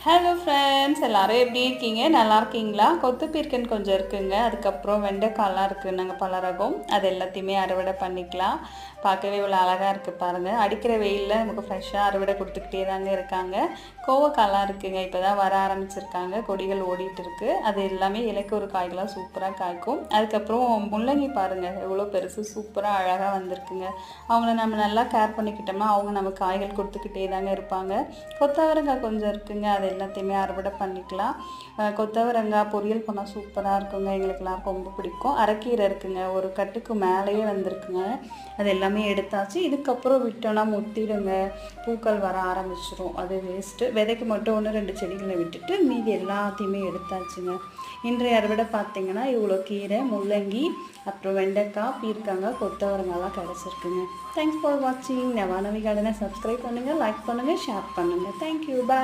Hello friends எல்லாரும் எப்படி இருக்கீங்க? நல்லா இருக்கீங்களா? கொத்து பீர்க்கன் கொஞ்சம் இருக்குங்க. அதுக்கப்புறம் வெண்டைக்காய்லாம் இருக்குது. நாங்கள் பல ரகம் அது எல்லாத்தையுமே அறுவடை பண்ணிக்கலாம். பார்க்கவே இவ்வளோ அழகாக இருக்குது பாருங்கள். அடிக்கிற வெயிலில் நமக்கு ஃப்ரெஷ்ஷாக அறுவடை கொடுத்துக்கிட்டே தாங்க இருக்காங்க. கோவக்காய்லாம் இருக்குங்க. இப்போ தான் வர ஆரம்பிச்சிருக்காங்க. கொடிகள் ஓடிட்டு இருக்குது. அது எல்லாமே இலைக்கு ஒரு காய்களாக சூப்பராக காய்க்கும். அதுக்கப்புறம் முள்ளங்கி பாருங்கள் எவ்வளோ பெருசு சூப்பராக அழகாக வந்திருக்குங்க. அவங்கள நம்ம நல்லா கேர் பண்ணிக்கிட்டோம்னா அவங்க நம்ம காய்கள் கொடுத்துக்கிட்டே தாங்க இருப்பாங்க. கொத்தவரங்காய் கொஞ்சம் இருக்குங்க. அது எல்லாத்தையுமே அறுவடை பண்ணிக்கலாம். கொத்தவரங்காய் பொரியல் பண்ணால் சூப்பராக இருக்குங்க. எங்களுக்கெல்லாம் ரொம்ப பிடிக்கும். அரைக்கீரை இருக்குங்க. ஒரு கட்டுக்கு மேலேயே வந்திருக்குங்க. அது எல்லாமே எடுத்தாச்சு. இதுக்கப்புறம் விட்டோன்னா முத்திடுங்க. பூக்கள் வர ஆரம்பிச்சிடும். அது வேஸ்ட்டு. விதைக்கு மட்டும் 1-2 செடிகளை விட்டுட்டு மீதி எல்லாத்தையுமே எடுத்தாச்சுங்க. இன்றைய அறுவடை பார்த்திங்கன்னா இவ்வளோ கீரை, முள்ளங்கி, அப்புறம் வெண்டைக்காய், பீர்க்கங்காய், கொத்தவரங்காய்லாம் கிடச்சிருக்குங்க. தேங்க்ஸ் ஃபார் வாட்சிங். நவானவி கார்டனை சப்ஸ்கிரைப் பண்ணுங்கள், லைக் பண்ணுங்கள், ஷேர் பண்ணுங்கள். தேங்க்யூ. பாய்.